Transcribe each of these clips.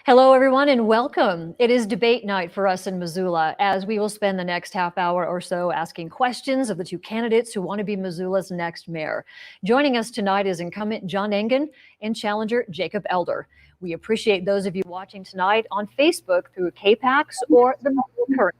Hello, everyone, and welcome. It is debate night for us in Missoula, as we will spend the next half hour or so asking questions of the two candidates who want to be Missoula's next mayor. Joining us tonight is incumbent John Engen and challenger Jacob Elder. We appreciate those of you watching tonight on Facebook through KPAX or the Missoula Current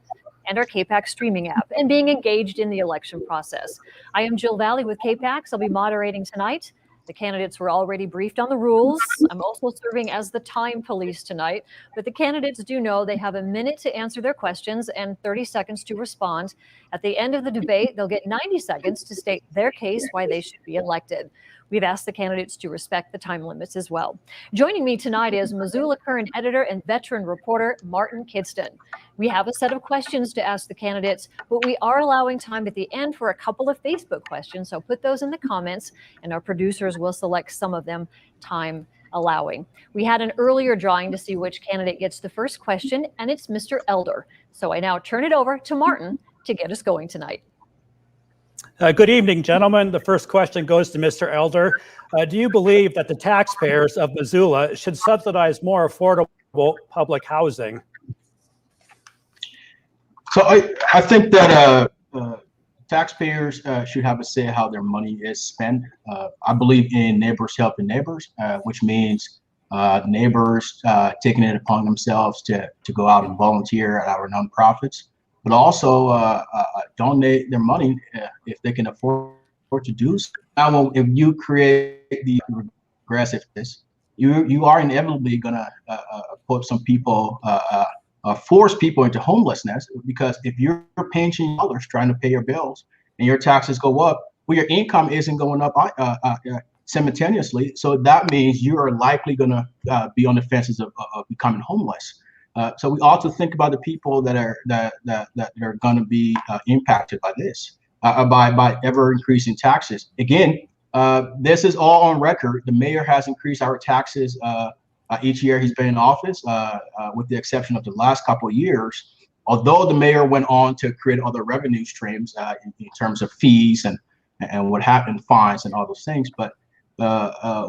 and our KPAX streaming app, and being engaged in the election process. I am Jill Valley with KPAX. I'll be moderating tonight. The candidates were already briefed on the rules. I'm also serving as the time police tonight, but the candidates do know they have a minute to answer their questions and 30 seconds to respond. At the end of the debate, they'll get 90 seconds to state their case why they should be elected. We've asked the candidates to respect the time limits as well. Joining me tonight is Missoula Current editor and veteran reporter Martin Kidston. We have a set of questions to ask the candidates, but we are allowing time at the end for a couple of Facebook questions, so put those in the comments and our producers will select some of them, time allowing. We had an earlier drawing to see which candidate gets the first question, and it's Mr. Elder. So I now turn it over to Martin to get us going tonight. Good evening, gentlemen. The first question goes to Mr. Elder. Do you believe that the taxpayers of Missoula should subsidize more affordable public housing? So I think that taxpayers should have a say how their money is spent. I believe in neighbors helping neighbors, which means neighbors taking it upon themselves to go out and volunteer at our nonprofits, but also donate their money if they can afford to do so. Now, if you create the regressiveness, you are inevitably gonna put some people, force people into homelessness, because if you're pinching dollars trying to pay your bills and your taxes go up, well, your income isn't going up simultaneously. So that means you are likely gonna be on the fences of becoming homeless. So we ought to think about the people that are going to be impacted by this, by ever increasing taxes. Again, this is all on record. The mayor has increased our taxes each year he's been in office, with the exception of the last couple of years. Although the mayor went on to create other revenue streams in terms of fees and what happened, fines and all those things. But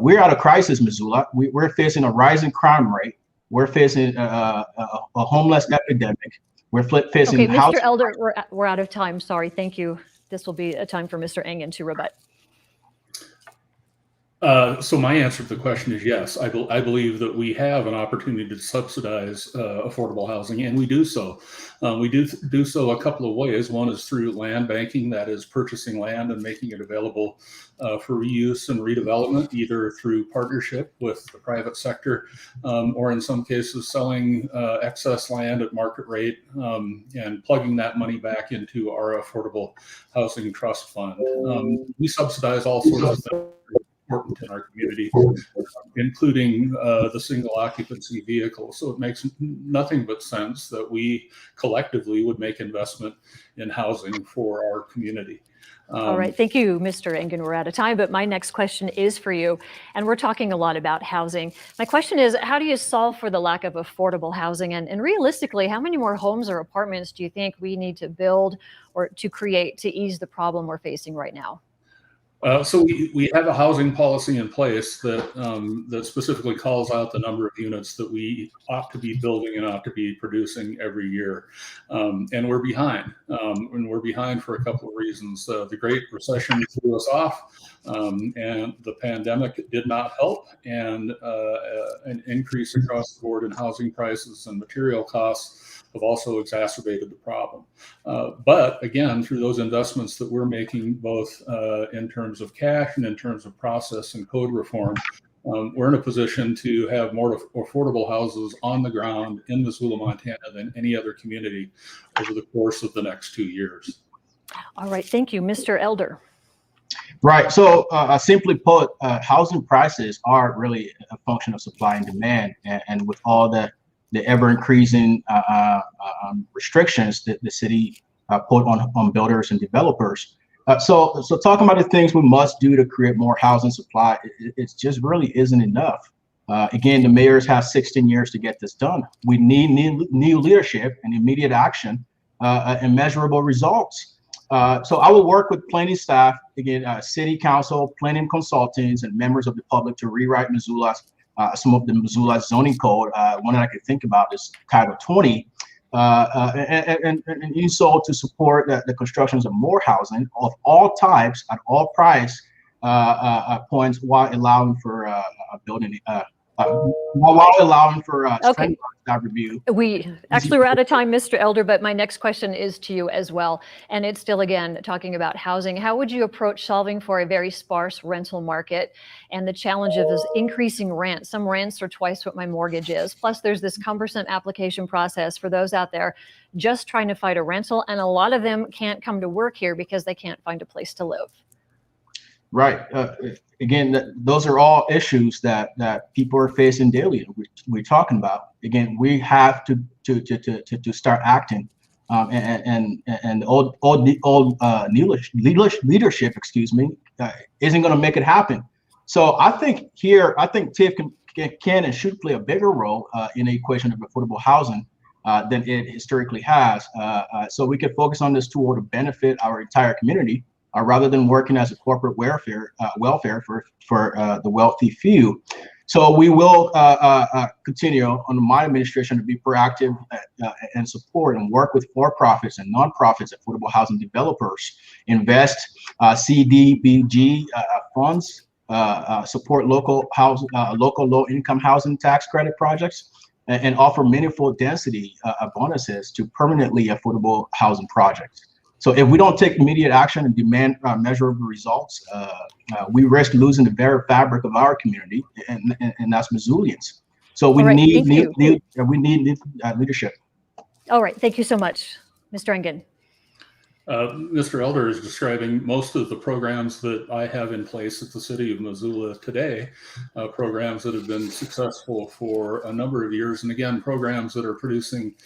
we're out of crisis, Missoula. We're facing a rising crime rate. We're facing a homeless epidemic. We're facing. Okay, Mr. Elder, we're out of time. Sorry. Thank you. This will be a time for Mr. Engen to rebut. So my answer to the question is yes. I believe that we have an opportunity to subsidize affordable housing, and we do so. We do so a couple of ways. One is through land banking, that is purchasing land and making it available for reuse and redevelopment, either through partnership with the private sector, or in some cases selling excess land at market rate and plugging that money back into our affordable housing trust fund. We subsidize all sorts of things important in our community, including the single occupancy vehicle. So it makes nothing but sense that we collectively would make investment in housing for our community. All right. Thank you, Mr. Engen. We're out of time, but my next question is for you. And we're talking a lot about housing. My question is, how do you solve for the lack of affordable housing? And realistically, how many more homes or apartments do you think we need to build or to create to ease the problem we're facing right now? So we have a housing policy in place that that specifically calls out the number of units that we ought to be building and ought to be producing every year, and we're behind. And we're behind for a couple of reasons. The Great Recession threw us off, and the pandemic did not help, and an increase across the board in housing prices and material costs have also exacerbated the problem. But again, through those investments that we're making, both in terms of cash and in terms of process and code reform, we're in a position to have more affordable houses on the ground in Missoula, Montana than any other community over the course of the next 2 years. All right. Thank you, Mr. Elder. Right. So simply put, housing prices are really a function of supply and demand. And with all the ever increasing restrictions that the city put on builders and developers. So talking about the things we must do to create more housing supply, it just really isn't enough. Again, the mayors have 16 years to get this done. We need new leadership and immediate action and measurable results. So I will work with planning staff, again, city council, planning consultants, and members of the public to rewrite Missoula's some of the Missoula zoning code. One that I could think about is Title 20. And also to support the constructions of more housing of all types at all price points, while allowing for Okay. that review. We're out of time, Mr. Elder, but my next question is to you as well. And it's still, again, talking about housing. How would you approach solving for a very sparse rental market and the challenge of this increasing rent? Some rents are twice what my mortgage is. Plus, there's this cumbersome application process for those out there just trying to find a rental. And a lot of them can't come to work here because they can't find a place to live. Right. Again, those are all issues that people are facing daily. We're talking about. Again, we have to start acting, and old leadership, isn't going to make it happen. So I think TIF can and should play a bigger role in the equation of affordable housing than it historically has. So we can focus on this tool to benefit our entire community, rather than working as a corporate welfare for the wealthy few. So we will continue under my administration to be proactive and support and work with for-profits and nonprofits, affordable housing developers, invest CDBG funds, support local low-income housing tax credit projects, and offer meaningful density bonuses to permanently affordable housing projects. So if we don't take immediate action and demand measurable results, we risk losing the very fabric of our community, and that's Missoulians. So we need leadership. All right, thank you so much, Mr. Engen. Mr. Elder is describing most of the programs that I have in place at the city of Missoula today, programs that have been successful for a number of years. And again, programs that are producing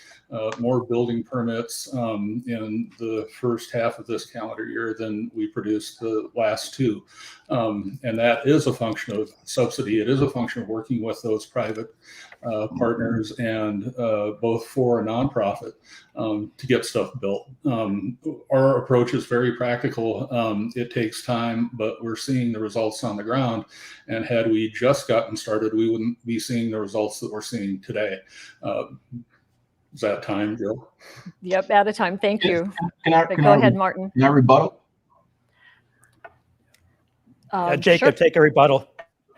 more building permits in the first half of this calendar year than we produced the last two. And that is a function of subsidy. It is a function of working with those private partners and both for a nonprofit to get stuff built. Our approach is very practical. It takes time, but we're seeing the results on the ground. And had we just gotten started, we wouldn't be seeing the results that we're seeing today. Is that time, Jill? Yep, out of time. Thank you. Go ahead, Martin. Can I rebuttal? Jacob, sure. take a rebuttal.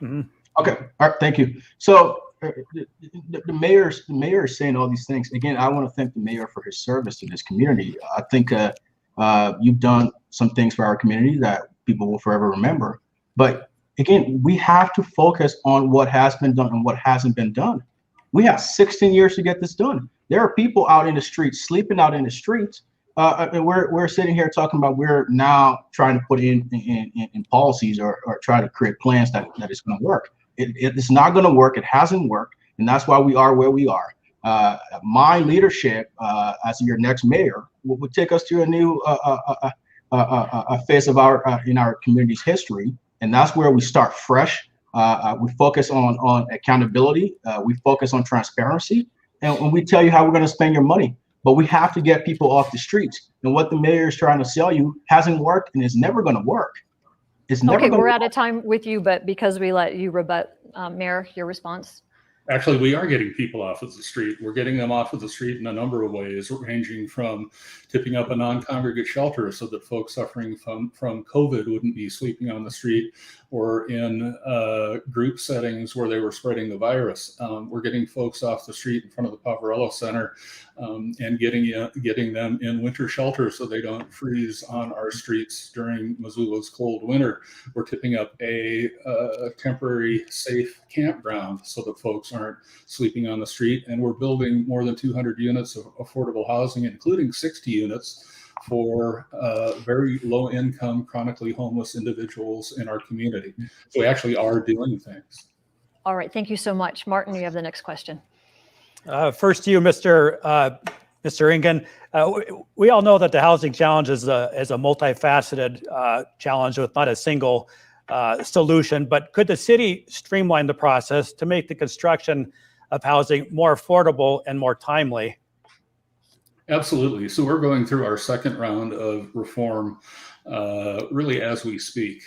Mm-hmm. Okay. All right. Thank you. So the mayor is saying all these things. Again, I want to thank the mayor for his service to this community. I think you've done some things for our community that people will forever remember. But again, we have to focus on what has been done and what hasn't been done. We have 16 years to get this done. There are people out in the streets, sleeping out in the streets. And we're sitting here talking about we're now trying to put in policies or try to create plans that is going to work. It's not going to work. It hasn't worked. And that's why we are where we are. My leadership as your next mayor will take us to a new phase of our community's history. And that's where we start fresh. We focus on accountability. We focus on transparency. And we tell you how we're going to spend your money. But we have to get people off the streets. And what the mayor is trying to sell you hasn't worked and is never going to work. It's never. Okay, we're out of time with you, but because we let you rebut, Mayor, your response. Actually, we are getting people off of the street. We're getting them off of the street in a number of ways, ranging from tipping up a non-congregate shelter so that folks suffering from COVID wouldn't be sleeping on the street, or in group settings where they were spreading the virus. We're getting folks off the street in front of the Pavarello Center and getting them in winter shelter so they don't freeze on our streets during Missoula's cold winter. We're tipping up a temporary safe campground so that folks aren't sleeping on the street. And we're building more than 200 units of affordable housing, including 60 units for very low income, chronically homeless individuals in our community. So we actually are doing things. All right, thank you so much. Martin, you have the next question. First to you, Mr. Engen. We all know that the housing challenge is a multifaceted challenge with not a single solution, but could the city streamline the process to make the construction of housing more affordable and more timely? Absolutely. So we're going through our second round of reform really as we speak.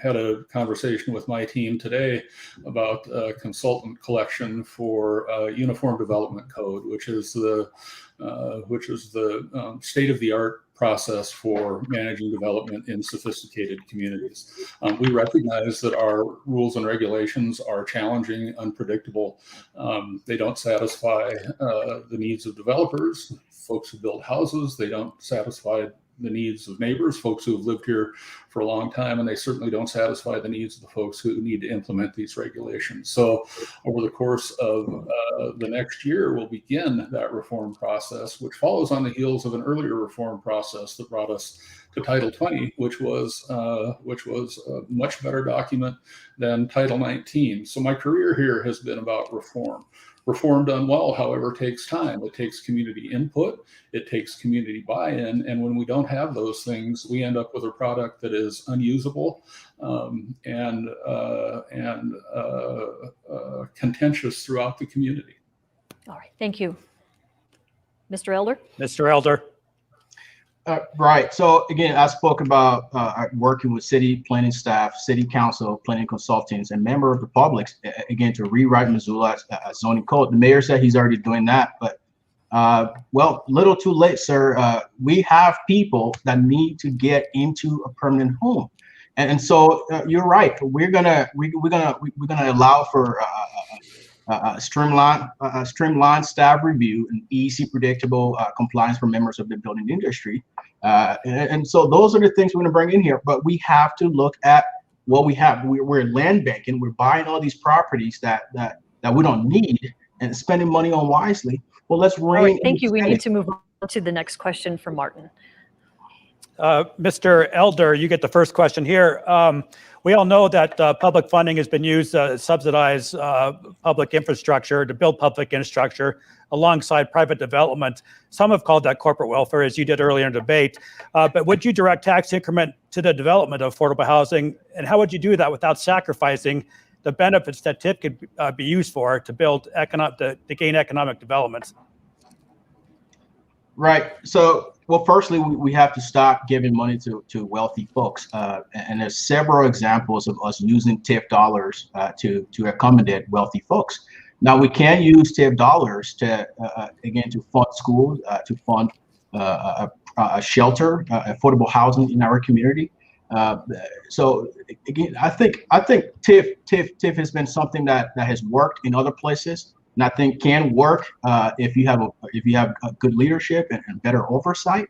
Had a conversation with my team today about consultant collection for Uniform Development Code, which is the state-of-the-art process for managing development in sophisticated communities. We recognize that our rules and regulations are challenging, unpredictable. They don't satisfy the needs of developers, folks who build houses. They don't satisfy the needs of neighbors, folks who have lived here for a long time, and they certainly don't satisfy the needs of the folks who need to implement these regulations. So over the course of the next year, we'll begin that reform process, which follows on the heels of an earlier reform process that brought us to Title 20, which was a much better document than Title 19. So my career here has been about reform. Reform done well, however, takes time. It takes community input. It takes community buy-in. And when we don't have those things, we end up with a product that is unusable and contentious throughout the community. All right, thank you. Mr. Elder? Mr. Elder. Right. So again, I spoke about working with city planning staff, city council, planning consultants, and member of the public, again, to rewrite Missoula's zoning code. The mayor said he's already doing that, but well, little too late, sir. We have people that need to get into a permanent home, and so you're right. We're gonna allow for streamlined staff review and easy, predictable compliance for members of the building industry. And so those are the things we're going to bring in here. But we have to look at what we have. We're land banking. We're buying all these properties that we don't need and spending money on wisely. Well, let's rein. All right, thank you. We need to move on to the next question from Martin. Mr. Elder, you get the first question here. We all know that public funding has been used to subsidize public infrastructure, to build public infrastructure alongside private development. Some have called that corporate welfare, as you did earlier in debate. But would you direct tax increment to the development of affordable housing? And how would you do that without sacrificing the benefits that TIF could be used for to build to gain economic development? Right. So, well, firstly, we have to stop giving money to wealthy folks. And there's several examples of us using TIF dollars to accommodate wealthy folks. Now, we can use TIF dollars to, again, to fund schools, to fund a shelter, affordable housing in our community. So, again, I think TIF has been something that has worked in other places. And I think can work if you have a good leadership and better oversight.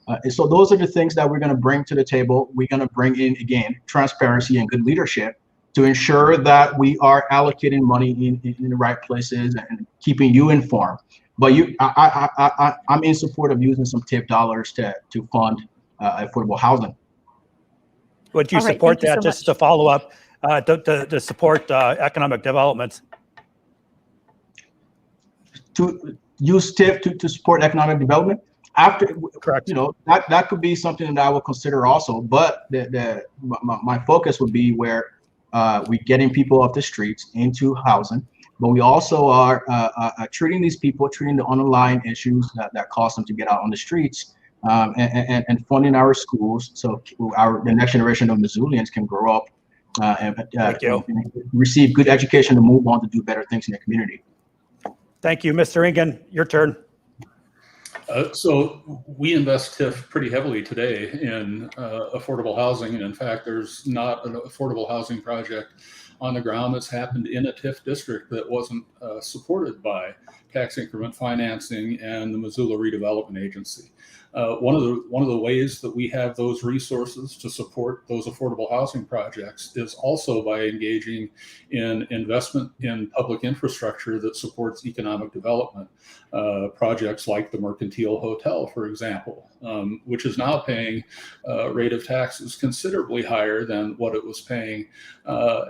And so those are the things that we're going to bring to the table. We're going to bring in, again, transparency and good leadership to ensure that we are allocating money in the right places and keeping you informed. But I'm in support of using some TIF dollars to fund affordable housing. Would you support that, just to follow up, to support economic development? To use TIF to support economic development? Correct. That could be something that I would consider also. But my focus would be where we're getting people off the streets into housing, but we also are treating the underlying issues that cause them to get out on the streets, and funding our schools so the next generation of Missoulians can grow up and receive good education to move on to do better things in the community. Thank you. Mr. Engen, your turn. So we invest TIF pretty heavily today in affordable housing. And in fact, there's not an affordable housing project on the ground that's happened in a TIF district that wasn't supported by tax increment financing and the Missoula Redevelopment Agency. One of the ways that we have those resources to support those affordable housing projects is also by engaging in investment in public infrastructure that supports economic development. Projects like the Mercantile Hotel, for example, which is now paying a rate of taxes considerably higher than what it was paying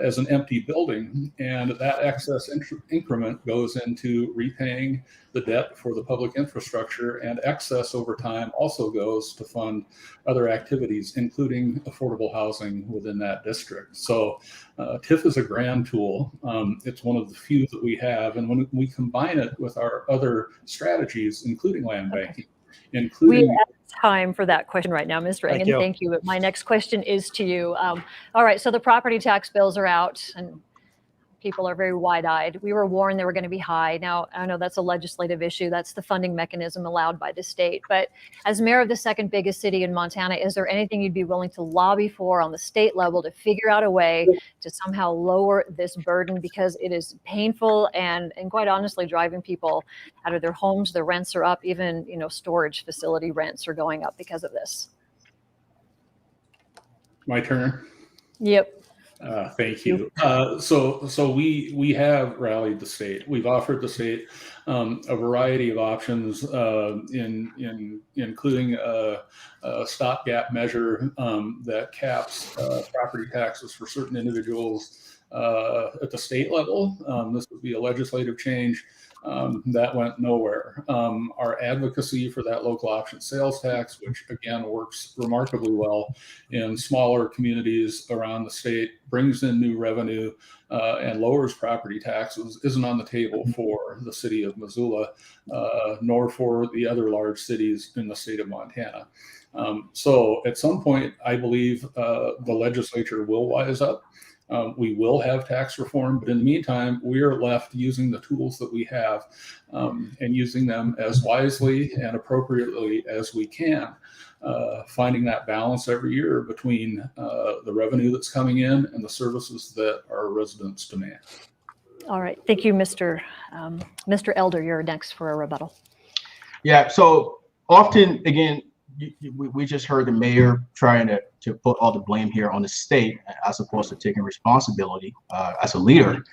as an empty building. And that excess increment goes into repaying the debt for the public infrastructure, and excess over time also goes to fund other activities, including affordable housing within that district. So TIF is a grand tool. It's one of the few that we have. And when we combine it with our other strategies, including land banking, We including. have time for that question right now, Mr. Thank Engen. you. Thank you. But my next question is to you. All right, so the property tax bills are out, and people are very wide-eyed. We were warned they were going to be high. Now, I know that's a legislative issue. That's the funding mechanism allowed by the state. But as mayor of the second biggest city in Montana, is there anything you'd be willing to lobby for on the state level to figure out a way to somehow lower this burden? Because it is painful and quite honestly driving people out of their homes. Their rents are up. Even, storage facility rents are going up because of this. My turn. Yep. Thank you. So we have rallied the state. We've offered the state a variety of options, including a stopgap measure that caps property taxes for certain individuals at the state level. This would be a legislative change. That went nowhere. Our advocacy for that local option sales tax, which again works remarkably well in smaller communities around the state, brings in new revenue and lowers property taxes, isn't on the table for the city of Missoula, nor for the other large cities in the state of Montana. So at some point, I believe the legislature will wise up. We will have tax reform, but in the meantime, we are left using the tools that we have and using them as wisely and appropriately as we can, finding that balance every year between the revenue that's coming in and the services that our residents demand. All right. Thank you, Mr. Elder. You're next for a rebuttal. Yeah. So often, again, we just heard the mayor trying to put all the blame here on the state as opposed to taking responsibility as a leader.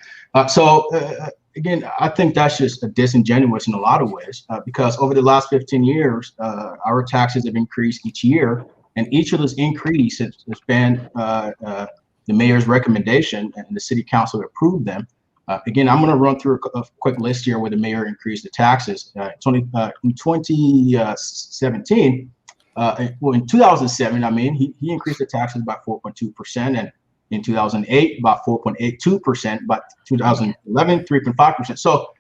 Again, I think that's just disingenuous in a lot of ways because over the last 15 years, our taxes have increased each year, and each of those increases has been the mayor's recommendation, and the city council approved them. Again, I'm going to run through a quick list here where the mayor increased the taxes. In 2017. In 2007, he increased the taxes by 4.2%, and in 2008 about 4.82%, by 2011 3.5%. So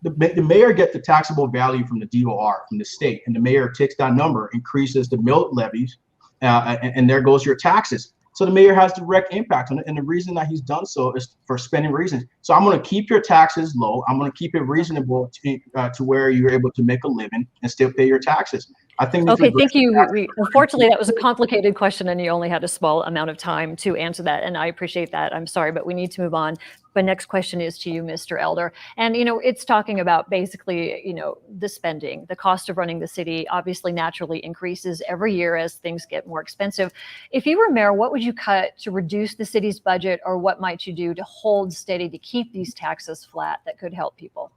the mayor gets the taxable value from the DOR from the state, and the mayor takes that number, increases the mill levies, and there goes your taxes. So the mayor has direct impact on it, and the reason that he's done so is for spending reasons. So I'm going to keep your taxes low. I'm going to keep it reasonable to where you're able to make a living and still pay your taxes. I think. Okay, thank you. Unfortunately, that was a complicated question, and you only had a small amount of time to answer that, and I appreciate that. I'm sorry, but we need to move on. But next question is to you, Mr. Elder. And, it's talking about basically, the spending, the cost of running the city obviously naturally increases every year as things get more expensive. If you were mayor, what would you cut to reduce the city's budget, or what might you do to hold steady to keep these taxes flat that could help people?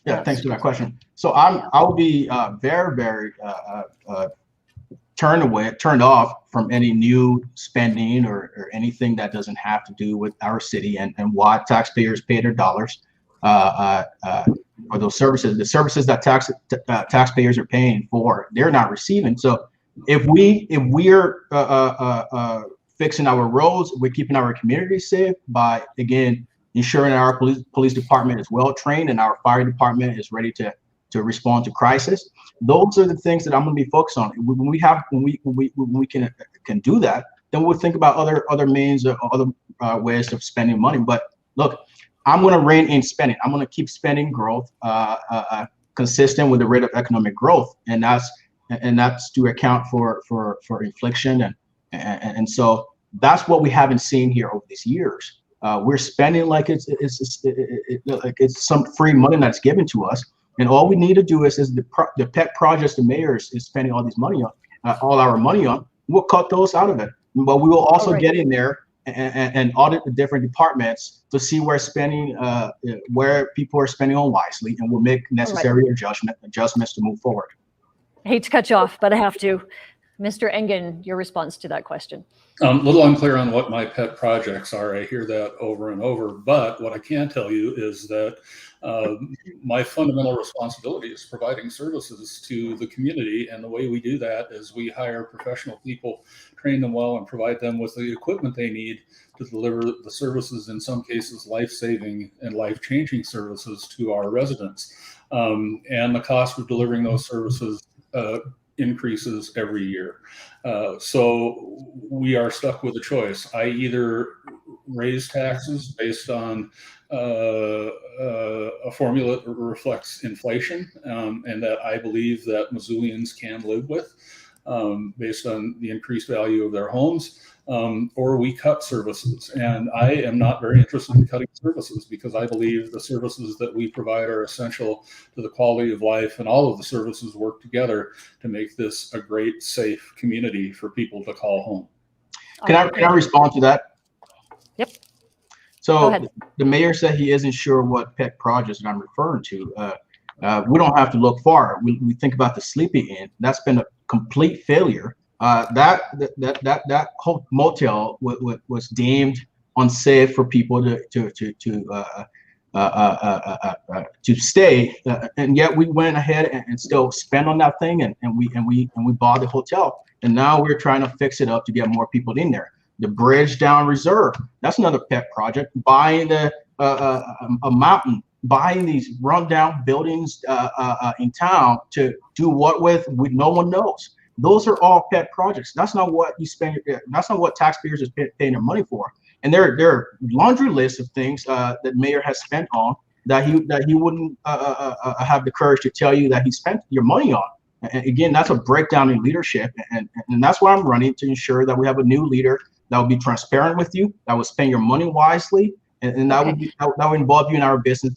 Yeah, thanks for that question. So I'll be very, very turned off from any new spending or anything that doesn't have to do with our city and why taxpayers pay their dollars for those services. The services that taxpayers are paying for, they're not receiving. So if we're fixing our roads, we're keeping our communities safe by, again, ensuring our police department is well trained and our fire department is ready to respond to crisis. Those are the things that I'm going to be focused on. When we can do that, then we'll think about other means or other ways of spending money. But look, I'm going to rein in spending. I'm going to keep spending growth consistent with the rate of economic growth, and that's to account for inflation and so that's what we haven't seen here over these years. We're spending like it's some free money that's given to us, and all we need to do is the pet projects the mayor is spending all this money on, all our money on. We'll cut those out of it, but we will also get in there and audit the different departments to see where people are spending unwisely, and we'll make necessary adjustments to move forward. I hate to cut you off, but I have to. Mr. Engen, your response to that question. A little unclear on what my pet projects are. I hear that over and over, but what I can tell you is that my fundamental responsibility is providing services to the community, and the way we do that is we hire professional people, train them well, and provide them with the equipment they need to deliver the services, in some cases life-saving and life-changing services, to our residents. and the cost of delivering those services increases every year. So we are stuck with a choice. I either raise taxes based on a formula that reflects inflation, and that I believe that Missoulians can live with, based on the increased value of their homes, or we cut services. And I am not very interested in cutting services, because I believe the services that we provide are essential to the quality of life, and all of the services work together to make this a great, safe community for people to call home. Can I respond to that? Yep. So the mayor said he isn't sure what pet projects that I'm referring to. We don't have to look far. We think about the Sleepy Inn. That's been a complete failure. That whole motel was deemed unsafe for people to stay, and yet we went ahead and still spent on that thing, and we bought the hotel, and now we're trying to fix it up to get more people in there. The bridge down Reserve, that's another pet project. Buying a mountain, buying these rundown buildings in town to do what with, no one knows. Those are all pet projects. That's not what you spend. That's not what taxpayers is paying their money for. And there are laundry lists of things that mayor has spent on that he wouldn't have the courage to tell you that he spent your money on. And again, that's a breakdown in leadership, and that's why I'm running, to ensure that we have a new leader that will be transparent with you, that will spend your money wisely, and that would involve you in our business.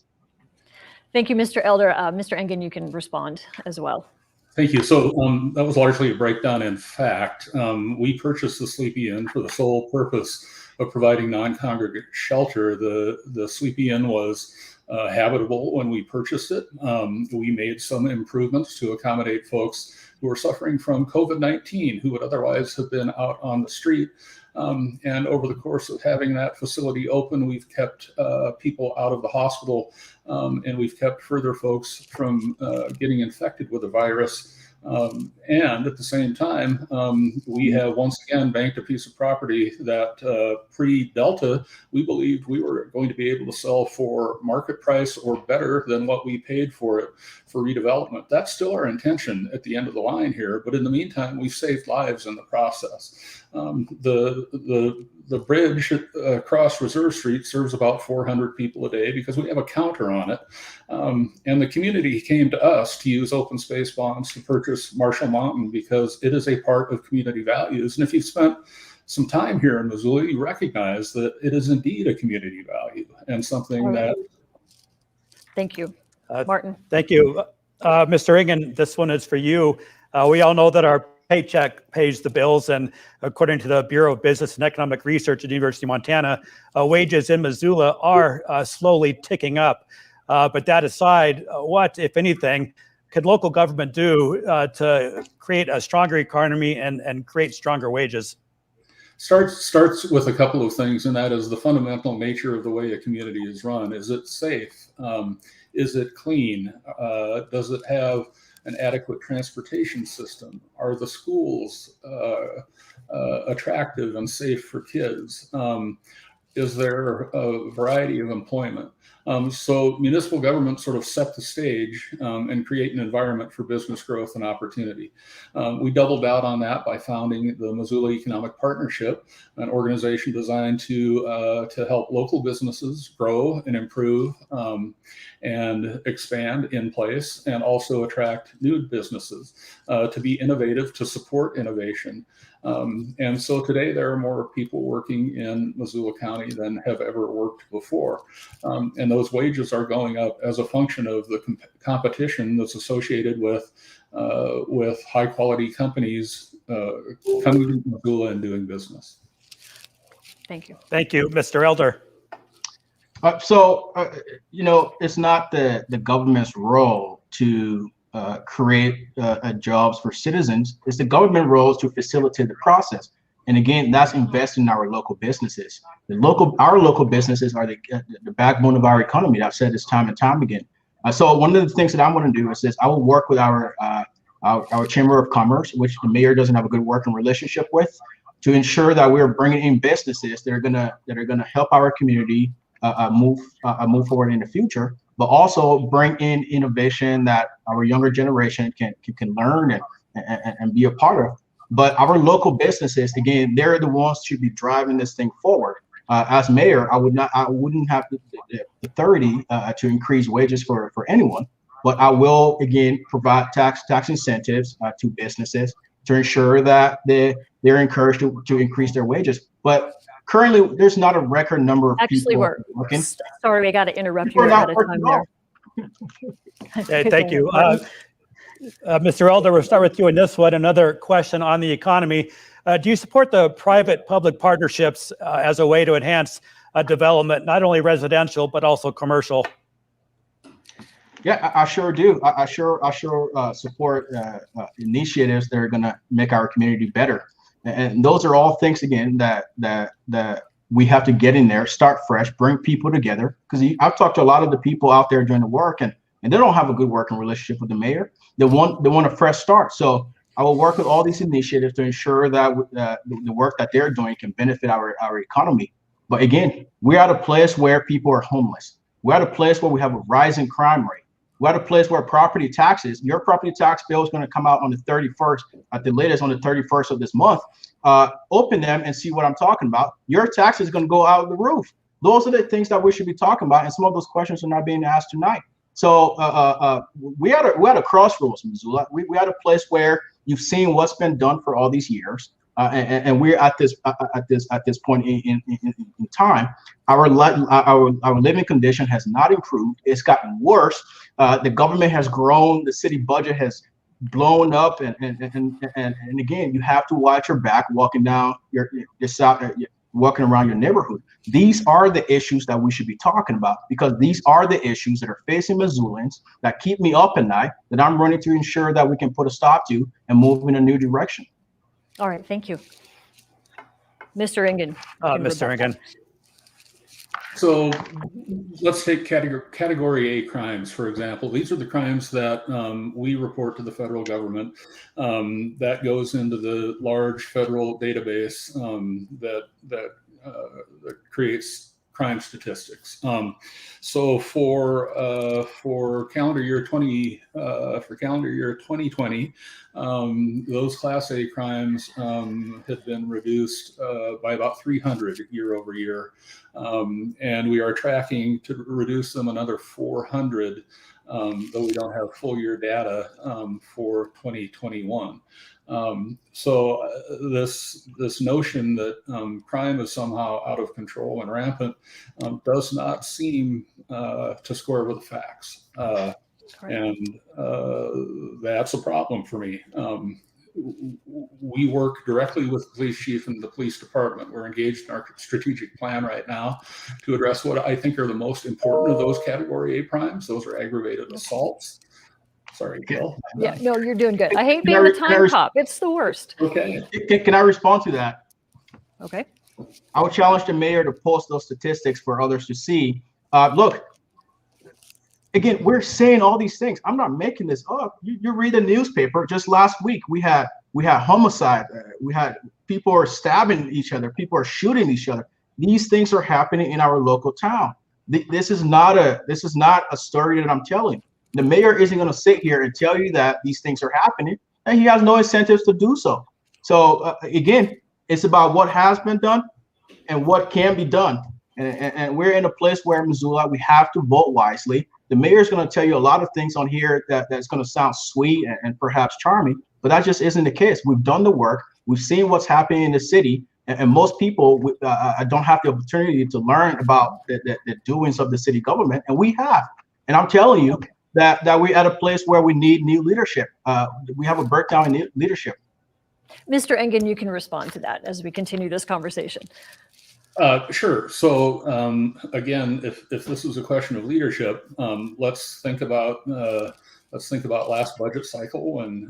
Thank you, Mr. Elder. Mr. Engen, you can respond as well. Thank you. So that was largely a breakdown in fact. We purchased the Sleepy Inn for the sole purpose of providing non-congregate shelter. The Sleepy Inn was habitable when we purchased it. We made some improvements to accommodate folks who were suffering from COVID-19, who would otherwise have been out on the street. And over the course of having that facility open, we've kept people out of the hospital, and we've kept further folks from getting infected with the virus. And at the same time, we have once again banked a piece of property that pre-Delta, we believed we were going to be able to sell for market price or better than what we paid for it for redevelopment. That's still our intention at the end of the line here, but in the meantime, we've saved lives in the process. The bridge across Reserve Street serves about 400 people a day because we have a counter on it. And the community came to us to use open space bonds to purchase Marshall Mountain because it is a part of community values. And if you've spent some time here in Missoula, you recognize that it is indeed a community value and something that. Thank you. Martin. Thank you. Mr. Engen, this one is for you. We all know that our paycheck pays the bills, and according to the Bureau of Business and Economic Research at the University of Montana, wages in Missoula are slowly ticking up. But that aside, what, if anything, could local government do to create a stronger economy and create stronger wages? Starts with a couple of things, and that is the fundamental nature of the way a community is run. Is it safe? Is it clean? Does it have an adequate transportation system? Are the schools attractive and safe for kids? Is there a variety of employment? So municipal government sort of set the stage and create an environment for business growth and opportunity. We doubled out on that by founding the Missoula Economic Partnership, an organization designed to help local businesses grow and improve and expand in place, and also attract new businesses to be innovative, to support innovation. And so today there are more people working in Missoula County than have ever worked before. And those wages are going up as a function of the competition that's associated with high quality companies coming to Missoula and doing business. Thank you. Thank you, Mr. Elder. You know, it's not the government's role to create jobs for citizens. It's the government role to facilitate the process. And again, that's investing in our local businesses. Our local businesses are the backbone of our economy. I've said this time and time again. So one of the things that I'm going to do is this: I will work with our Chamber of Commerce, which the mayor doesn't have a good working relationship with, to ensure that we're bringing in businesses that are gonna help our community move forward in the future. but also bring in innovation that our younger generation can learn and be a part of. But our local businesses, again, they're the ones to be driving this thing forward. As mayor, I wouldn't have the authority to increase wages for anyone, but I will again provide tax incentives to businesses to ensure that they're encouraged to increase their wages. But currently, there's not a record number of Actually, people we're working. sorry, we got to interrupt People you are not ahead of working time at there. Hey, thank you. Mr. Elder, we'll start with you on this one. Another question on the economy. Do you support the private-public partnerships as a way to enhance development, not only residential, but also commercial? Yeah, I sure do. I sure support initiatives that are going to make our community better. And those are all things, again, that we have to get in there, start fresh, bring people together. Because I've talked to a lot of the people out there doing the work, and they don't have a good working relationship with the mayor. They want a fresh start. So I will work with all these initiatives to ensure that the work that they're doing can benefit our economy. But again, we're at a place where people are homeless. We're at a place where we have a rising crime rate. We're at a place where property taxes, your property tax bill is going to come out on the 31st, at the latest on the 31st of this month. Open them and see what I'm talking about. Your tax is going to go out the roof. Those are the things that we should be talking about, and some of those questions are not being asked tonight. So we're at a crossroads, Missoula. We're at a place where you've seen what's been done for all these years, and we're at this point in time. Our living condition has not improved. It's gotten worse. The government has grown. The city budget has blown up, and again, you have to watch your back walking down walking around your neighborhood. These are the issues that we should be talking about, because these are the issues that are facing Missoulians, that keep me up at night, that I'm running to ensure that we can put a stop to and move in a new direction. All right, thank you. Mr. Engen. Mr. Engen. So let's take category A crimes, for example. These are the crimes that we report to the federal government. That goes into the large federal database that creates crime statistics. So for calendar year 2020, those Class A crimes have been reduced by about 300 year over year, and we are tracking to reduce them another 400, though we don't have full year data for 2021. So this notion that crime is somehow out of control and rampant does not seem to square with the facts, and that's a problem for me. We work directly with the police chief and the police department. We're engaged in our strategic plan right now to address what I think are the most important of those category A crimes. Those are aggravated assaults. Sorry, Gil. Yeah, no, you're doing good. I hate being the time cop. It's the worst. Okay. Can I respond to that? Okay. I would challenge the mayor to post those statistics for others to see. Look, again, we're saying all these things. I'm not making this up. You read the newspaper. Just last week, we had homicide. We had people are stabbing each other. People are shooting each other. These things are happening in our local town. This is not a story that I'm telling. The mayor isn't going to sit here and tell you that these things are happening, and he has no incentives to do so. So again, it's about what has been done and what can be done. And we're in a place where Missoula, we have to vote wisely. The mayor is going to tell you a lot of things on here that's going to sound sweet and perhaps charming, but that just isn't the case. We've done the work. We've seen what's happening in the city, and most people don't have the opportunity to learn about the doings of the city government, and we have. And I'm telling you that we're at a place where we need new leadership. We have a breakdown in leadership. Mr. Engen, you can respond to that as we continue this conversation. Sure. So again, if this is a question of leadership, let's think about last budget cycle when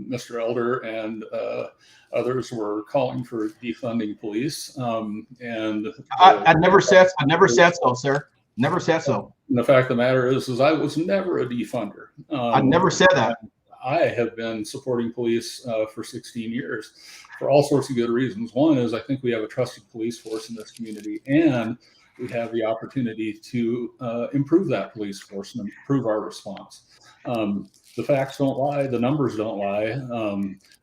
Mr. Elder and others were calling for defunding police. And I never said so, sir. Never said so. And the fact of the matter is I was never a defunder. I never said that. I have been supporting police for 16 years for all sorts of good reasons. One is I think we have a trusted police force in this community, and we have the opportunity to improve that police force and improve our response. The facts don't lie, the numbers don't lie.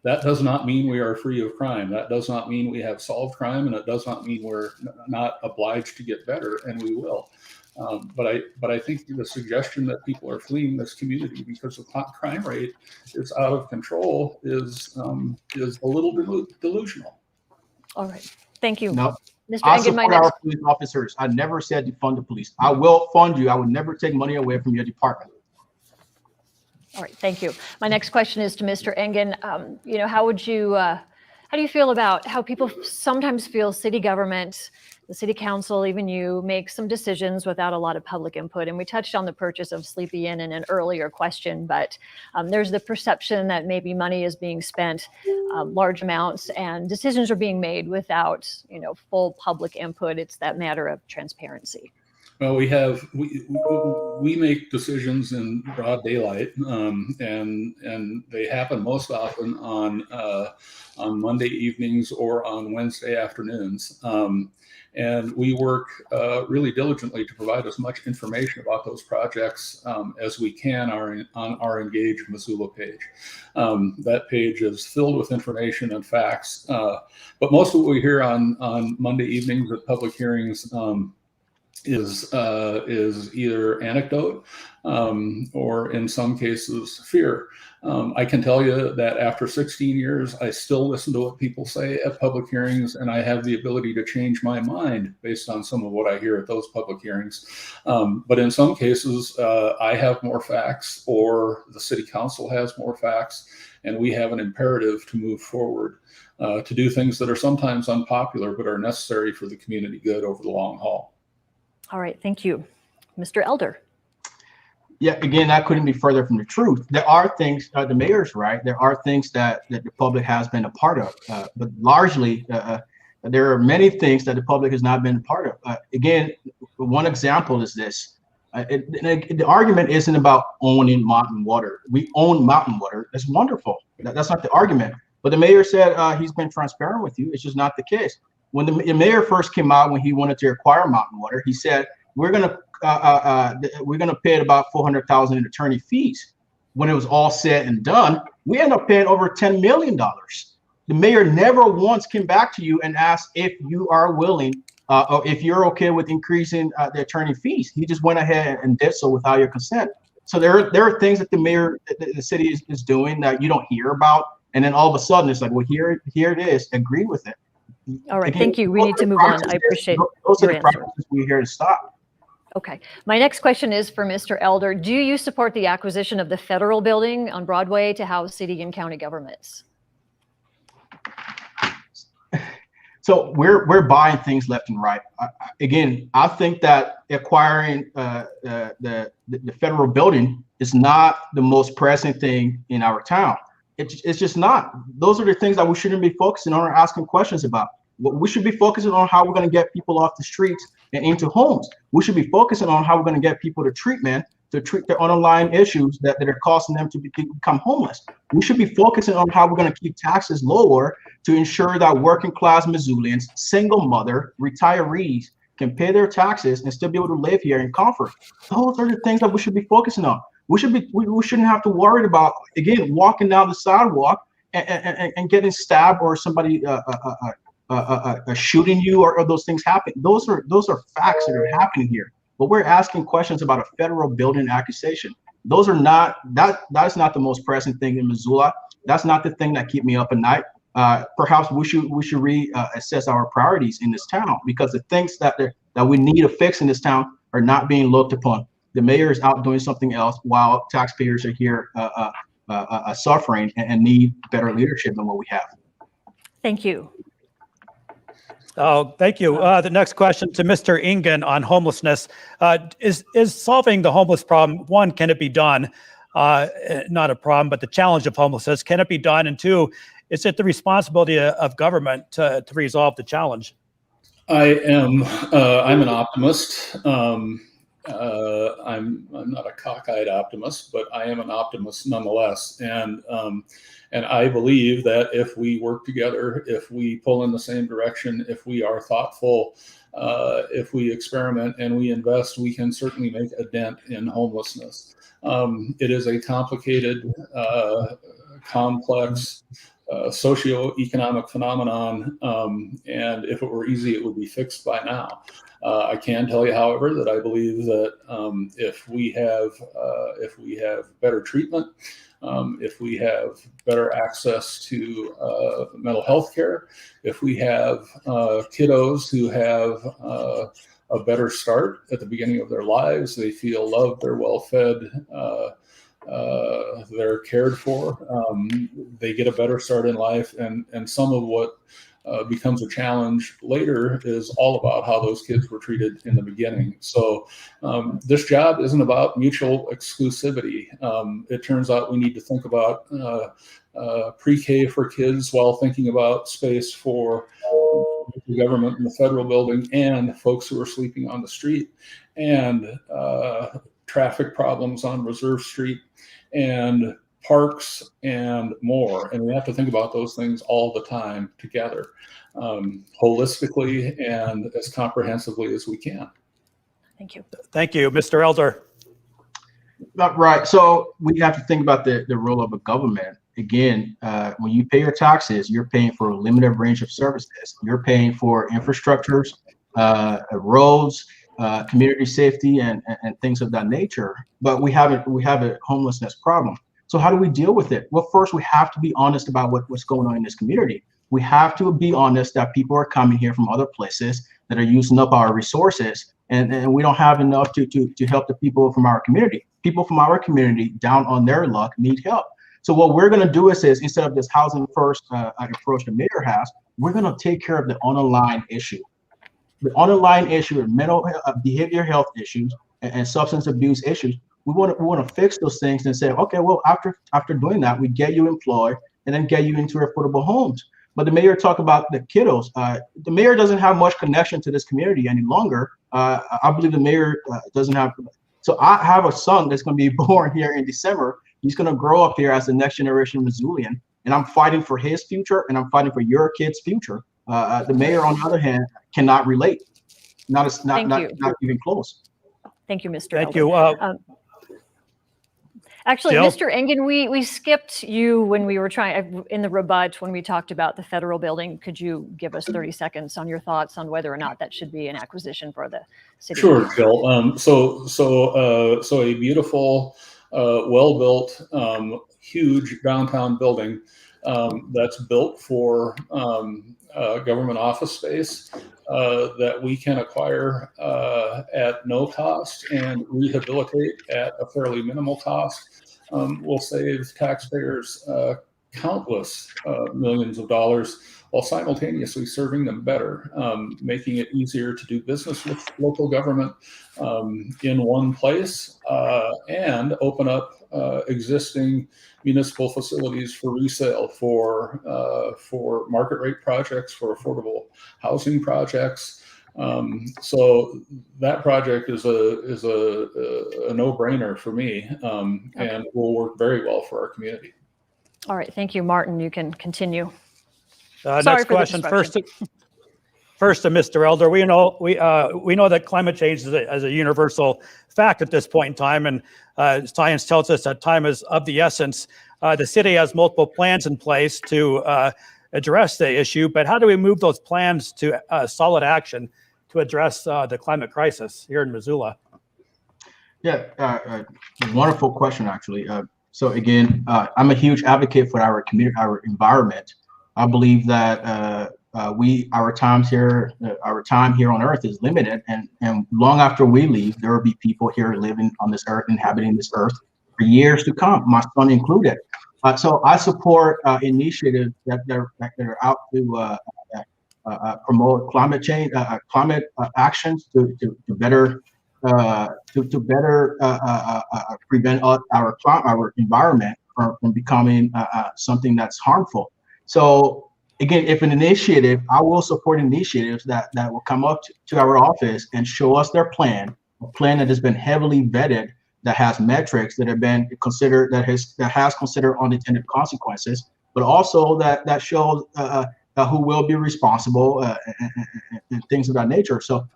That does not mean we are free of crime. That does not mean we have solved crime, and it does not mean we're not obliged to get better, and we will. But I think the suggestion that people are fleeing this community because the crime rate is out of control is a little delusional. All right. Thank you. No, Mr. I Engen, support our police officers. I never said defund the police. I will fund you. I would never take money away from your department. All right, thank you. My next question is to Mr. Engen. You know, how do you feel about how people sometimes feel city government, the city council, even you, make some decisions without a lot of public input? And we touched on the purchase of Sleepy Inn in an earlier question, but there's the perception that maybe money is being spent, large amounts, and decisions are being made without, you know, full public input. It's that matter of transparency. Well, we make decisions in broad daylight, and they happen most often on Monday evenings or on Wednesday afternoons. And we work really diligently to provide as much information about those projects as we can on our Engage Missoula page. That page is filled with information and facts, but most of what we hear on Monday evenings at public hearings is either anecdote or in some cases fear. I can tell you that after 16 years, I still listen to what people say at public hearings, and I have the ability to change my mind based on some of what I hear at those public hearings. But in some cases, I have more facts, or the city council has more facts, and we have an imperative to move forward, to do things that are sometimes unpopular, but are necessary for the community good over the long haul. All right, thank you. Mr. Elder. Yeah, again, that couldn't be further from the truth. There are things, the mayor's right, there are things that the public has been a part of, but largely there are many things that the public has not been a part of. Again, one example is this. The argument isn't about owning mountain water. We own mountain water. That's wonderful. That's not the argument. But the mayor said he's been transparent with you. It's just not the case. When the mayor first came out, when he wanted to acquire mountain water, he said, we're gonna pay about $400,000 in attorney fees. When it was all said and done, we ended up paying over $10 million. The mayor never once came back to you and asked if you are willing, or if you're okay with increasing the attorney fees. He just went ahead and did so without your consent. So there are things that the mayor, the city is doing that you don't hear about, and then all of a sudden it's like, well, here it is. Agree with it. All right, Again, thank you. We need to move on. I appreciate those are your the answer. practices we're here to stop. Okay. My next question is for Mr. Elder. Do you support the acquisition of the federal building on Broadway to house city and county governments? So we're buying things left and right. Again, I think that acquiring the federal building is not the most pressing thing in our town. It's just not. Those are the things that we shouldn't be focusing on or asking questions about. We should be focusing on how we're going to get people off the streets and into homes. We should be focusing on how we're going to get people to treatment, to treat their underlying issues that are causing them to become homeless. We should be focusing on how we're going to keep taxes lower to ensure that working class Missoulians, single mother, retirees can pay their taxes and still be able to live here in comfort. Those are the things that we should be focusing on. We shouldn't have to worry about, again, walking down the sidewalk and getting stabbed, or somebody shooting you, or those things happen. Those are facts that are happening here. But we're asking questions about a federal building accusation. Those are not, that is not the most pressing thing in Missoula. That's not the thing that keep me up at night. Perhaps we should reassess our priorities in this town, because the things that we need to fix in this town are not being looked upon. The mayor is out doing something else while taxpayers are here suffering and need better leadership than what we have. Thank you. Oh, thank you. The next question to Mr. Engen on homelessness. Is solving the homeless problem, one, can it be done? Not a problem, but the challenge of homelessness, can it be done? And two, is it the responsibility of government to resolve the challenge? I'm an optimist. I'm not a cockeyed optimist, but I am an optimist nonetheless. And I believe that if we work together, if we pull in the same direction, if we are thoughtful, if we experiment and we invest, we can certainly make a dent in homelessness. It is a complicated, complex, socioeconomic phenomenon, and if it were easy, it would be fixed by now. I can tell you, however, that I believe that if we have better treatment, if we have better access to mental health care, if we have kiddos who have a better start at the beginning of their lives, they feel loved, they're well fed, they're cared for, they get a better start in life, and some of what becomes a challenge later is all about how those kids were treated in the beginning. So this job isn't about mutual exclusivity. It turns out we need to think about pre-K for kids while thinking about space for the government and the federal building and folks who are sleeping on the street, and traffic problems on Reserve Street, and parks, and more. And we have to think about those things all the time together, holistically and as comprehensively as we can. Thank you. Thank you, Mr. Elder. Right. So we have to think about the role of a government. Again, when you pay your taxes, you're paying for a limited range of services. You're paying for infrastructures, roads, community safety, and things of that nature. But we have a homelessness problem. So how do we deal with it? Well, first, we have to be honest about what's going on in this community. We have to be honest that people are coming here from other places that are using up our resources, and we don't have enough to help the people from our community. People from our community, down on their luck, need help. So what we're going to do is instead of this housing first approach the mayor has, we're going to take care of the underlying issue. The underlying issue of mental behavioral health issues and substance abuse issues. We want to fix those things and say, okay, well, after doing that, we get you employed and then get you into affordable homes. But the mayor talked about the kiddos. The mayor doesn't have much connection to this community any longer. I believe the mayor doesn't have. So I have a son that's going to be born here in December. He's going to grow up here as the next generation Missoulian, and I'm fighting for his future, and I'm fighting for your kid's future. The mayor, on the other hand, cannot relate. Not even close. Thank you, Mr. Thank Elder. you. Actually, Jill? Mr. Engen, we skipped you when we were in the rebut when we talked about the federal building. Could you give us 30 seconds on your thoughts on whether or not that should be an acquisition for the city? Sure, Jill. So a beautiful, well-built, huge downtown building that's built for government office space that we can acquire at no cost and rehabilitate at a fairly minimal cost will save taxpayers countless millions of dollars while simultaneously serving them better, making it easier to do business with local government in one place, and open up existing municipal facilities for resale for market rate projects, for affordable housing projects. So that project is a no-brainer for me, and will work very well for our community. All right, thank you, Martin. You can continue. Next question. First to Mr. Elder. We know that climate change is a universal fact at this point in time, and science tells us that time is of the essence. The city has multiple plans in place to address the issue, but how do we move those plans to solid action to address the climate crisis here in Missoula? Yeah, wonderful question, actually. So again, I'm a huge advocate for our community, our environment. I believe that our time here on Earth is limited, and long after we leave, there will be people here living on this Earth, inhabiting this Earth for years to come, my son included. So I support initiatives that are out to promote climate change, climate actions to better prevent our environment from becoming something that's harmful. So again, if an initiative, I will support initiatives that will come up to our office and show us their plan a plan that has been heavily vetted, that has metrics that have been considered, that has considered unintended consequences, but also that shows who will be responsible and things of that nature. So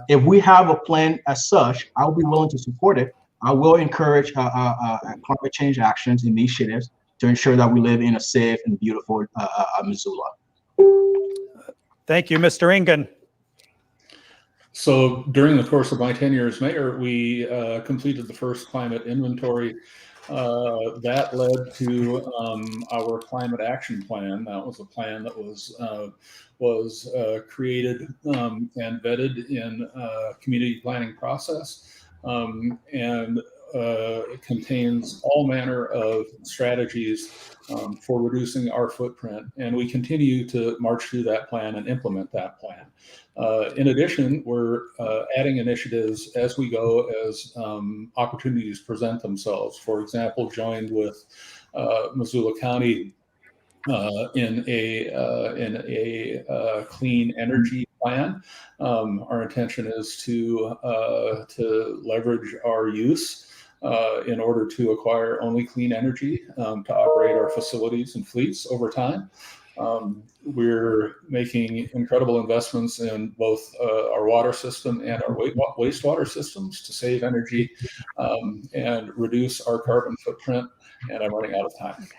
if we have a plan as such, I'll be willing to support it. I will encourage climate change actions, initiatives to ensure that we live in a safe and beautiful Missoula. Thank you, Mr. Engen. So during the course of my tenure as mayor, we completed the first climate inventory. That led to our climate action plan. That was a plan that was created and vetted in community planning process, and it contains all manner of strategies for reducing our footprint. And we continue to march through that plan and implement that plan. In addition, we're adding initiatives as we go, as opportunities present themselves. For example, joined with Missoula County in a clean energy plan. Our intention is to leverage our use in order to acquire only clean energy to operate our facilities and fleets over time. We're making incredible investments in both our water system and our wastewater systems to save energy and reduce our carbon footprint. And I'm running out of time. Okay.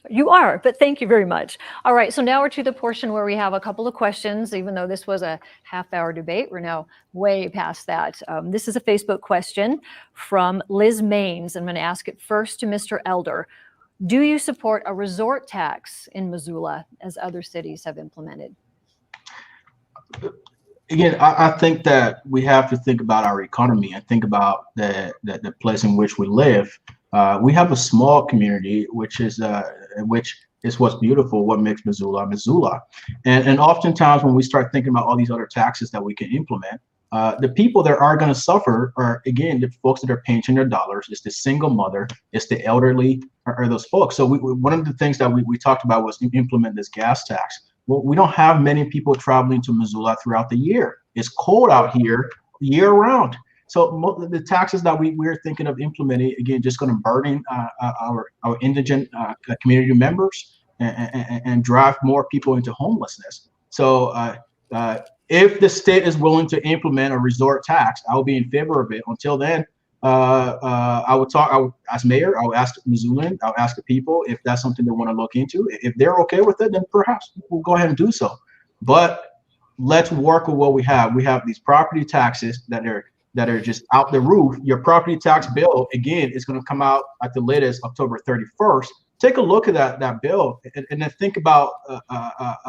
You are, but thank you very much. All right, so now we're to the portion where we have a couple of questions. Even though this was a half-hour debate, we're now way past that. This is a Facebook question from Liz Maines. I'm going to ask it first to Mr. Elder. Do you support a resort tax in Missoula as other cities have implemented? Again, I think that we have to think about our economy and think about the place in which we live. We have a small community, which is what's beautiful, what makes Missoula Missoula. And oftentimes when we start thinking about all these other taxes that we can implement, the people that are going to suffer are, again, the folks that are pinching their dollars. It's the single mother, it's the elderly, are those folks. So one of the things that we talked about was to implement this gas tax. Well, we don't have many people traveling to Missoula throughout the year. It's cold out here year round. So the taxes that we're thinking of implementing, again, just going to burden our indigent community members and drive more people into homelessness. So if the state is willing to implement a resort tax, I'll be in favor of it. Until then, as mayor, I'll ask Missoulan, I'll ask the people if that's something they want to look into. If they're okay with it, then perhaps we'll go ahead and do so. But let's work with what we have. We have these property taxes that are just out the roof. Your property tax bill, again, is going to come out at the latest October 31st. Take a look at that bill and then think about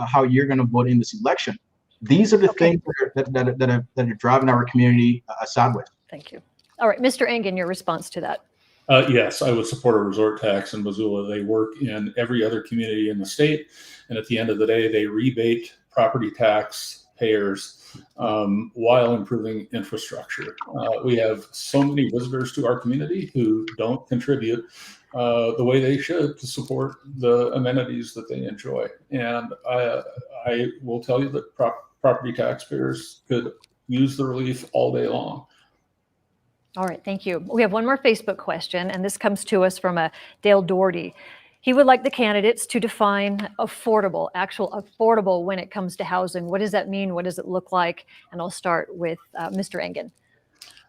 how you're going to vote in this election. These are the things that are driving our community sideways. Thank you. All right, Mr. Engen, your response to that. Yes, I would support a resort tax in Missoula. They work in every other community in the state. And at the end of the day, they rebate property tax payers while improving infrastructure. We have so many visitors to our community who don't contribute the way they should to support the amenities that they enjoy. And I will tell you that property taxpayers could use the relief all day long. All right, thank you. We have one more Facebook question, and this comes to us from Dale Doherty. He would like the candidates to define affordable, actual affordable when it comes to housing. What does that mean? What does it look like? And I'll start with Mr. Engen.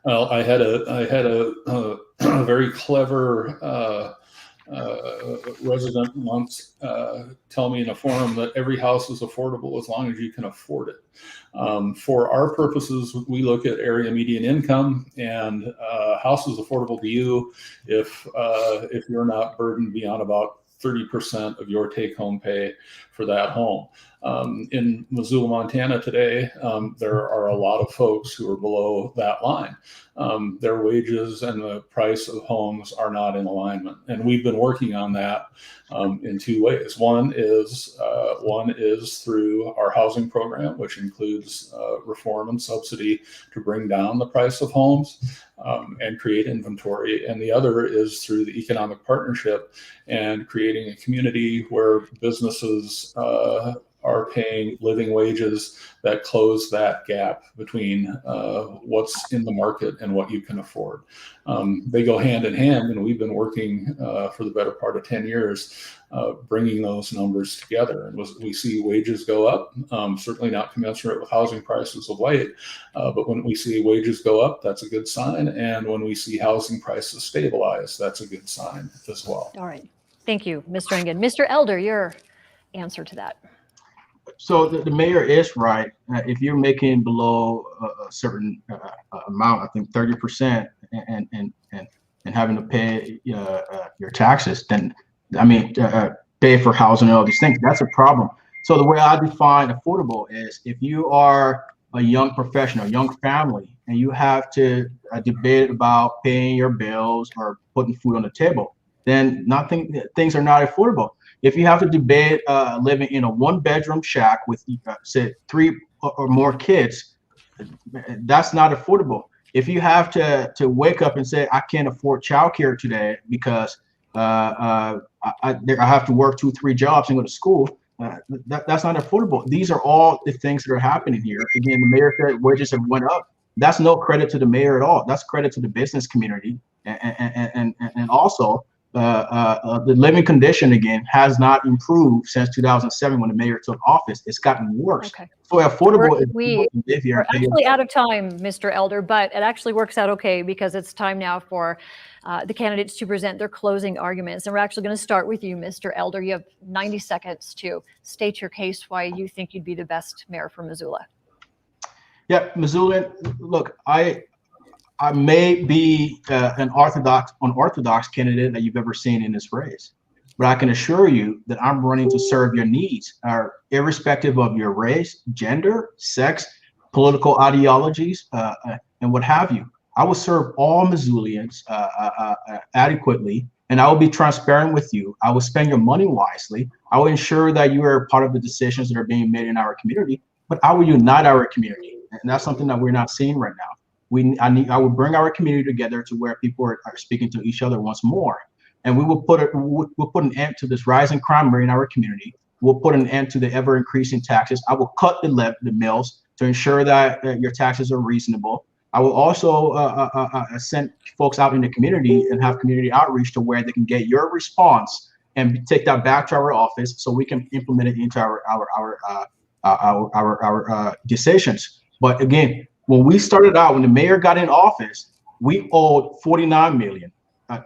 Well, I had a very clever resident once tell me in a forum that every house is affordable as long as you can afford it. For our purposes, we look at area median income, and house is affordable to you if you're not burdened beyond about 30% of your take-home pay for that home. In Missoula, Montana today, there are a lot of folks who are below that line. Their wages and the price of homes are not in alignment. And we've been working on that in two ways. One is through our housing program, which includes reform and subsidy to bring down the price of homes and create inventory. And the other is through the economic partnership and creating a community where businesses are paying living wages that close that gap between what's in the market and what you can afford. They go hand in hand, and we've been working for the better part of 10 years bringing those numbers together. And we see wages go up, certainly not commensurate with housing prices of late, but when we see wages go up, that's a good sign. And when we see housing prices stabilize, that's a good sign as well. All right. Thank you, Mr. Engen. Mr. Elder, your answer to that. So the mayor is right. If you're making below a certain amount, I think 30%, and having to pay your taxes, then I mean pay for housing and all these things, that's a problem. So the way I define affordable is if you are a young professional, young family, and you have to debate about paying your bills or putting food on the table, then things are not affordable. If you have to debate living in a one-bedroom shack with, say, 3 or more kids, that's not affordable. If you have to wake up and say, I can't afford childcare today because I have to work 2-3 jobs and go to school, that's not affordable. These are all the things that are happening here. Again, the mayor said wages have went up. That's no credit to the mayor at all. That's credit to the business community, and also the living condition again has not improved since 2007 when the mayor took office. It's gotten worse. Okay. So affordable is we live here. We're actually out of time, Mr. Elder, but it actually works out okay because it's time now for the candidates to present their closing arguments. And we're actually going to start with you, Mr. Elder. You have 90 seconds to state your case why you think you'd be the best mayor for Missoula. Yeah, Missoula, look, I may be an unorthodox candidate that you've ever seen in this race, but I can assure you that I'm running to serve your needs, irrespective of your race, gender, sex, political ideologies, and what have you. I will serve all Missoulians adequately, and I will be transparent with you. I will spend your money wisely. I will ensure that you are part of the decisions that are being made in our community, but I will unite our community. And that's something that we're not seeing right now. I will bring our community together to where people are speaking to each other once more. And we will put an end to this rising crime rate in our community. We'll put an end to the ever increasing taxes. I will cut the mills to ensure that your taxes are reasonable. I will also send folks out in the community and have community outreach to where they can get your response and take that back to our office so we can implement it into our decisions. But again, when we started out, when the mayor got in office, we owed $49 million.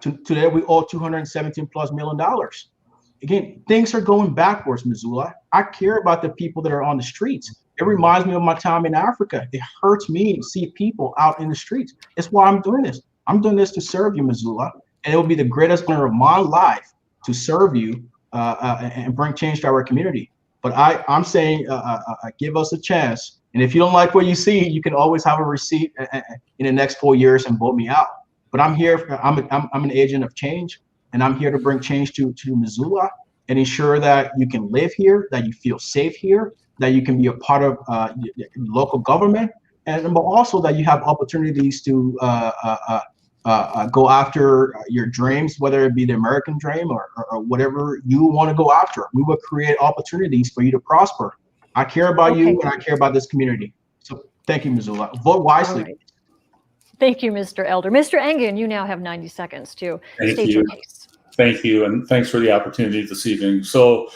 Today, we owe $217+ million. Again, things are going backwards, Missoula. I care about the people that are on the streets. It reminds me of my time in Africa. It hurts me to see people out in the streets. It's why I'm doing this. I'm doing this to serve you, Missoula. And it will be the greatest honor of my life to serve you and bring change to our community. But I'm saying give us a chance. And if you don't like what you see, you can always have a receipt in the next 4 years and vote me out. But I'm here. I'm an agent of change, and I'm here to bring change to Missoula and ensure that you can live here, that you feel safe here, that you can be a part of local government, and also that you have opportunities to go after your dreams, whether it be the American dream or whatever you want to go after. We will create opportunities for you to prosper. I care about you, and I care about this community. So thank you, Missoula. Vote wisely. Right. Thank you, Mr. Elder. Mr. Engen, you now have 90 seconds to state your case. Thank you, and thanks for the opportunity this evening. So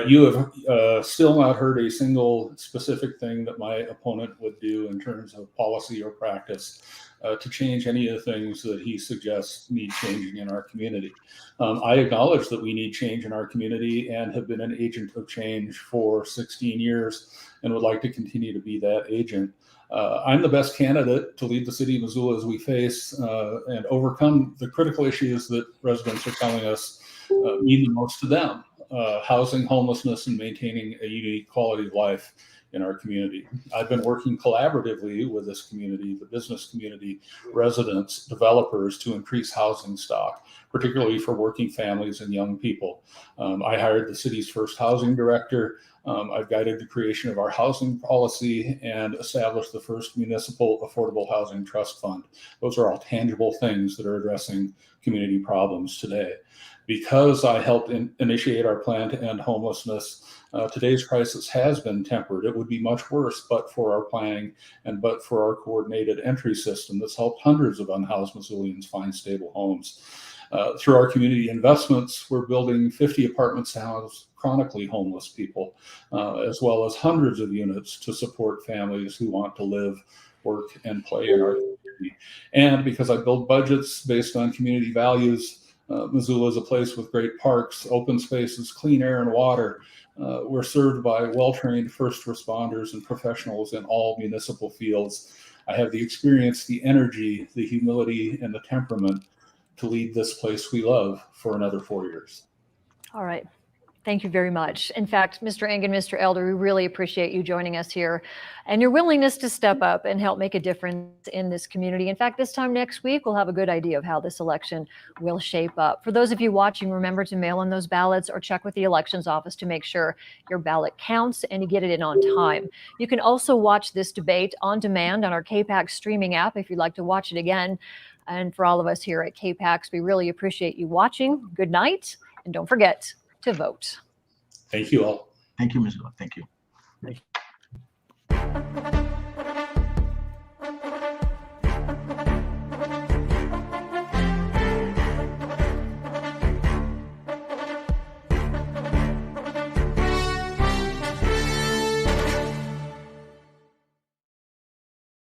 you have still not heard a single specific thing that my opponent would do in terms of policy or practice to change any of the things that he suggests need changing in our community. I acknowledge that we need change in our community and have been an agent of change for 16 years and would like to continue to be that agent. I'm the best candidate to lead the city of Missoula as we face and overcome the critical issues that residents are telling us mean the most to them. Housing, homelessness, and maintaining a unique quality of life in our community. I've been working collaboratively with this community, the business community, residents, developers, to increase housing stock, particularly for working families and young people. I hired the city's first housing director I've guided the creation of our housing policy and established the first municipal affordable housing trust fund. Those are all tangible things that are addressing community problems today. Because I helped initiate our plan to end homelessness, today's crisis has been tempered. It would be much worse but for our planning and but for our coordinated entry system that's helped hundreds of unhoused Missoulians find stable homes. Through our community investments, we're building 50 apartments to house chronically homeless people, as well as hundreds of units to support families who want to live, work, and play in our community. And because I build budgets based on community values, Missoula is a place with great parks, open spaces, clean air, and water. We're served by well-trained first responders and professionals in all municipal fields. I have the experience, the energy, the humility, and the temperament to lead this place we love for another 4 years. All right. Thank you very much. In fact, Mr. Engen, Mr. Elder, we really appreciate you joining us here and your willingness to step up and help make a difference in this community. In fact, this time next week, we'll have a good idea of how this election will shape up. For those of you watching, remember to mail in those ballots or check with the elections office to make sure your ballot counts and you get it in on time. You can also watch this debate on demand on our KPAX streaming app if you'd like to watch it again. And for all of us here at KPAX, we really appreciate you watching. Good night, and don't forget to vote. Thank you all. Thank you, Missoula. Thank you.